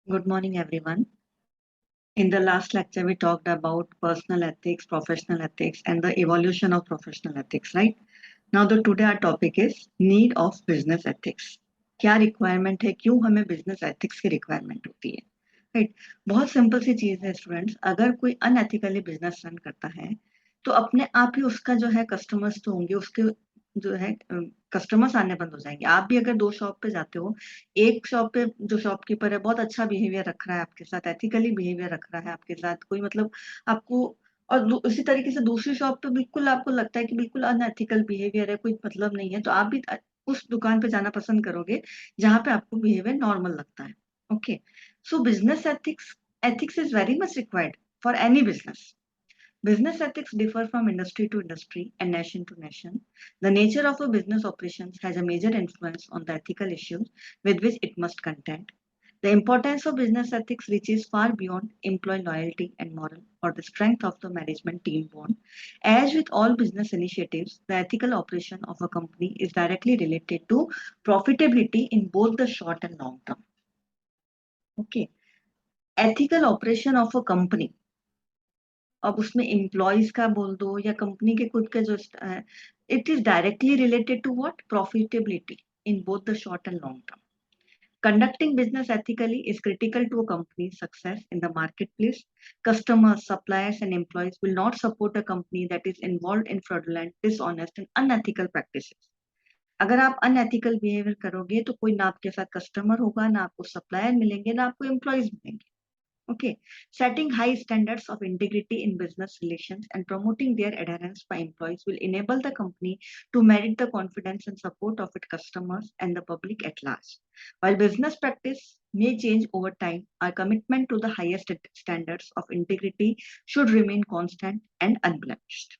Good morning, everyone. In the last lecture, we talked about personal ethics, professional ethics, and the evolution of professional ethics, right? Now, today our topic is need of business ethics. क्या requirement है, क्यों हमें business ethics की requirement होती है, right? बहुत simple सी चीज है स्टूडेंट्स, अगर कोई अनएथिकली बिजनेस रन करता है तो अपने आप ही उसका जो है कस्टमर्स तो होंगे, उसके जो है कस्टमर्स आने बंद हो जाएंगे। आप भी अगर दो शॉप पे जाते हो, एक शॉप पे जो शॉपकीपर है बहुत अच्छा बिहेवियर रख रहा है आपके साथ, एथिकली बिहेवियर रख रहा है आपके साथ, कोई मतलब आपको, और उसी तरीके से दूसरी शॉप पे बिल्कुल आपको लगता है कि बिल्कुल अनएथिकल बिहेवियर है, कोई मतलब नहीं है, तो आप भी उस दुकान पे जाना पसंद करोगे जहां पे आपको बिहेवियर नॉर्मल लगता है। Okay, so business ethics is very much required for any business. Business ethics differ from industry to industry and nation to nation. The nature of a business operations has a major influence on the ethical issues with which it must contend. The importance of business ethics reaches far beyond employee loyalty and moral or the strength of the management team bond. As with all business initiatives, the ethical operation of a company is directly related to profitability in both the short and long term. Okay. Ethical operation of a company, अब उसमें employees का बोल दो या company के खुद के जो है, it is directly related to what profitability in both the short and long term. Conducting business ethically is critical to a company's success in the marketplace. Customers, suppliers, and employees will not support a company that is involved in fraudulent, dishonest, and unethical practices. अगर आप unethical behaviour करोगे तो कोई ना आपके साथ customer होगा, ना आपको सप्लायर मिलेंगे, ना आपको एम्प्लॉयज मिलेंगे. Okay, setting high standards of integrity in business relations and promoting their adherence by employees will enable the company to merit the confidence and support of its customers and the public at large. While business practice may change over time, our commitment to the highest standards of integrity should remain constant and unblemished.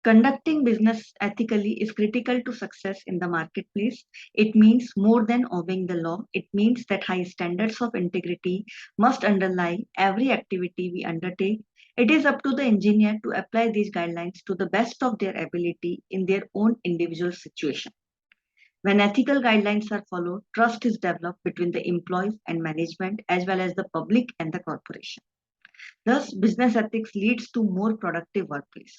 Conducting business ethically is critical to success in the marketplace. It means more than obeying the law. It means that high standards of integrity must underlie every activity we undertake. It is up to the engineer to apply these guidelines to the best of their ability in their own individual situation. When ethical guidelines are followed, trust is developed between the employees and management as well as the public and the corporation. Thus, business ethics leads to more productive workplace.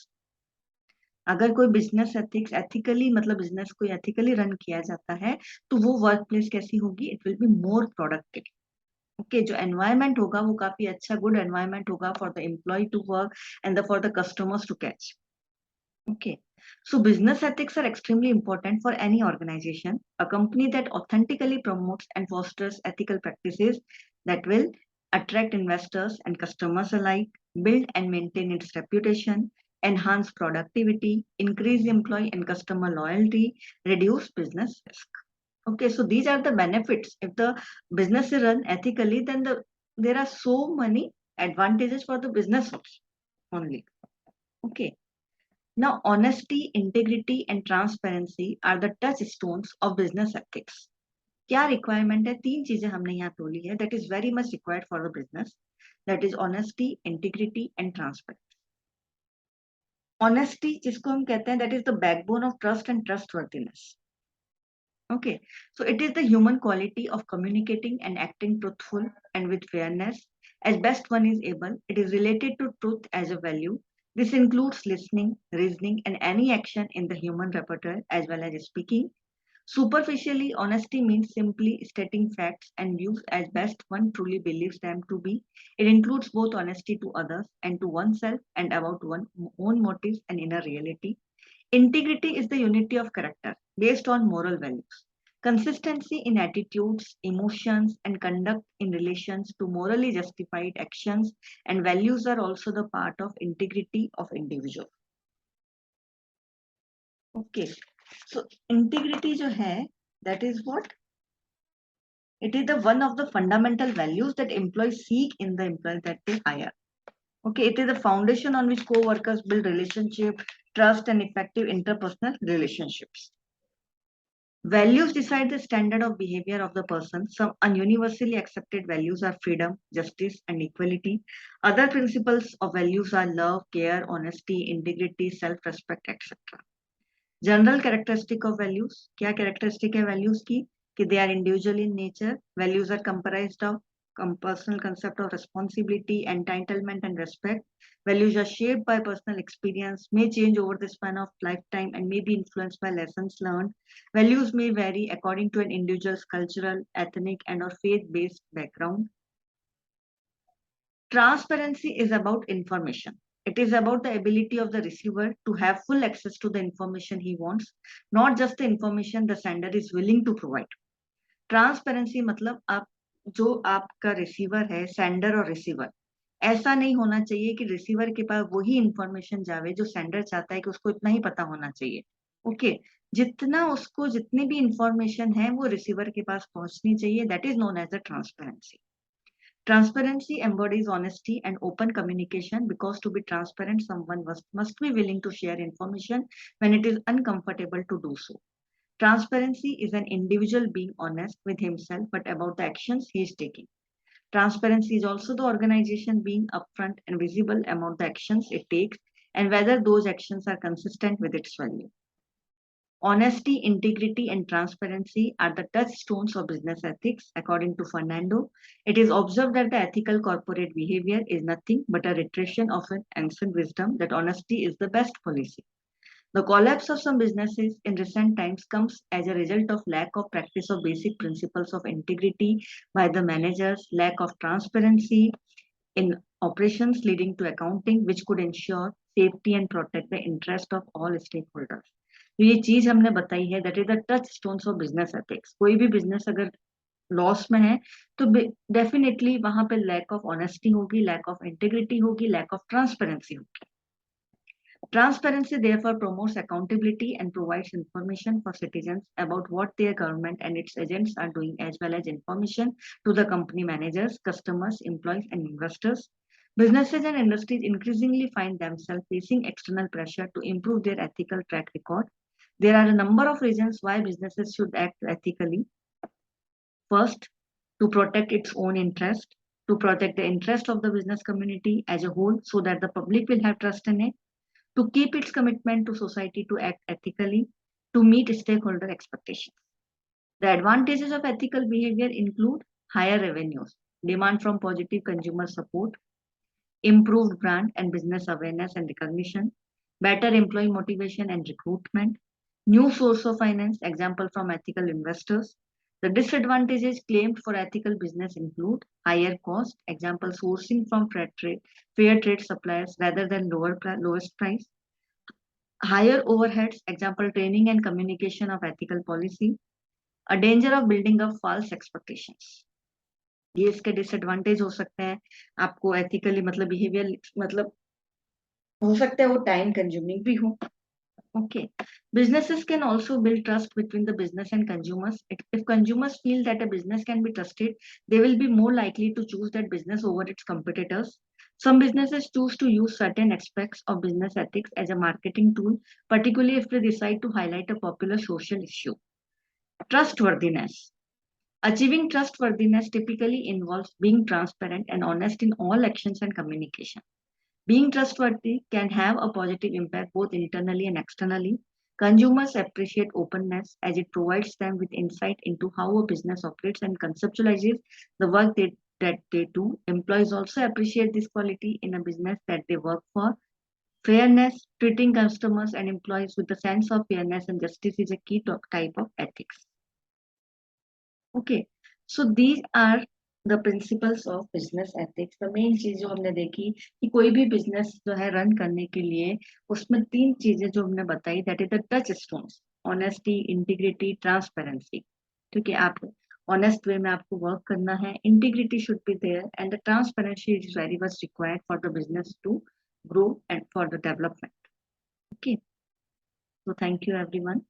अगर कोई business ethics ethically मतलब business को ethically run किया जाता है तो वो work place कैसी होगी, it will be more productive. Okay, जो एनवायरमेंट होगा वो काफी अच्छा गुड एनवायरमेंट होगा for the employ to work and for the customers to catch. Okay, so business ethics are extremely important for any organization. A company that authentically promotes and fosters ethical practices that will attract investors and customers alike, build and maintain its reputation, enhance productivity, increase employee and customer loyalty, reduce business risk. Okay, so these are the benefits. If the business is run ethically, then there are so many advantages for the business only. Okay. Now, honesty, integrity, and transparency are the touchstones of business ethics. क्या requirement है? तीन चीजें हमने यहाँ बोली है that is very much required for the business. That is honesty, integrity, and transparency. Honesty, जिसको हम कहते हैं, that is the backbone of trust and trustworthiness. Okay, so it is the human quality of communicating and acting truthful and with fairness as best one is able. It is related to truth as a value. This includes listening, reasoning, and any action in the human repertoire as well as speaking. Superficially, honesty means simply stating facts and views as best one truly believes them to be. It includes both honesty to others and to oneself and about one's own motives and inner reality. Integrity is the unity of character based on moral values. Consistency in attitudes, emotions, and conduct in relations to morally justified actions and values are also the part of integrity of individual. Okay, so integrity जो है, that is what? It is the one of the fundamental values that employees seek in the employees that they hire. Okay, it is the foundation on which co-workers build relationship, trust, and effective interpersonal relationships. Values decide the standard of behavior of the person. Some universally accepted values are freedom, justice, and equality. Other principles of values are love, care, honesty, integrity, self-respect, etc. General characteristic of values, क्या characteristic है values की, कि they are individual in nature. Values are comprised of personal concept of responsibility, entitlement, and respect. Values are shaped by personal experience, may change over the span of lifetime, and may be influenced by lessons learned. Values may vary according to an individual's cultural, ethnic, and/or faith-based background. Transparency is about information. It is about the ability of the receiver to have full access to the information he wants, not just the information the sender is willing to provide. Transparency मतलब आप जो आपका receiver है, sender और receiver, ऐसा नहीं होना चाहिए कि रिसीवर के पास वही इंफॉर्मेशन जावे जो सेंडर चाहता है कि उसको इतना ही पता होना चाहिए. ओके, जितना उसको जितनी भी इंफॉर्मेशन है वो रिसीवर के पास पहुंचनी चाहिए. That is known as a transparency. Transparency embodies honesty and open communication because to be transparent, someone must be willing to share information when it is uncomfortable to do so. Transparency is an individual being honest with himself but about the actions he is taking. Transparency is also the organization being upfront and visible about the actions it takes and whether those actions are consistent with its value. Honesty, integrity, and transparency are the touchstones of business ethics, according to Fernando. It is observed that the ethical corporate behavior is nothing but a reiteration of an ancient wisdom that honesty is the best policy. The collapse of some businesses in recent times comes as a result of lack of practice of basic principles of integrity by the managers, lack of transparency in operations leading to accounting, which could ensure safety and protect the interest of all stakeholders. तो ये चीज हमने बताई है, that is the touch stones of business ethics. कोई भी business अगर loss में है तो डेफिनेटली वहां पे लैक ऑफ ऑनेस्टी होगी, लैक ऑफ इंटीग्रिटी होगी, लैक ऑफ ट्रांसपेरेंसी होगी. Transparency therefore promotes accountability and provides information for citizens about what their government and its agents are doing, as well as information to the company managers, customers, employees, and investors. Businesses and industries increasingly find themselves facing external pressure to improve their ethical track record. There are a number of reasons why businesses should act ethically. First, to protect its own interest, to protect the interest of the business community as a whole so that the public will have trust in it, to keep its commitment to society to act ethically, to meet stakeholder expectations. The advantages of ethical behavior include higher revenues, demand from positive consumer support, improved brand and business awareness and recognition, better employee motivation and recruitment, new source of finance, example from ethical investors. The disadvantages claimed for ethical business include higher cost, example sourcing from fair trade suppliers rather than lowest price, higher overheads, example training and communication of ethical policy, a danger of building up false expectations. ये इसके disadvantage हो सकते हैं. आपको ethically मतलब behaviour मतलब हो सकता है वो टाइम कंज्यूमिंग भी हो. Okay. Businesses can also build trust between the business and consumers. If consumers feel that a business can be trusted, they will be more likely to choose that business over its competitors. Some businesses choose to use certain aspects of business ethics as a marketing tool, particularly if they decide to highlight a popular social issue. Trustworthiness. Achieving trustworthiness typically involves being transparent and honest in all actions and communication. Being trustworthy can have a positive impact both internally and externally. Consumers appreciate openness as it provides them with insight into how a business operates and conceptualizes the work that they do. Employees also appreciate this quality in a business that they work for. Fairness, treating customers and employees with a sense of fairness and justice is a key type of ethics. Okay, so these are the principles of business ethics. The main चीज जो हमने देखी कि कोई भी business जो है run करने के लिए उसमें 3 चीजें जो हमने बताई, that is the touchstones, honesty, integrity, transparency. क्योंकि आप ऑनेस्ट वे में आपको वर्क करना है, integrity should be there and the transparency is very much required for the business to grow and for the development. Okay, so thank you everyone.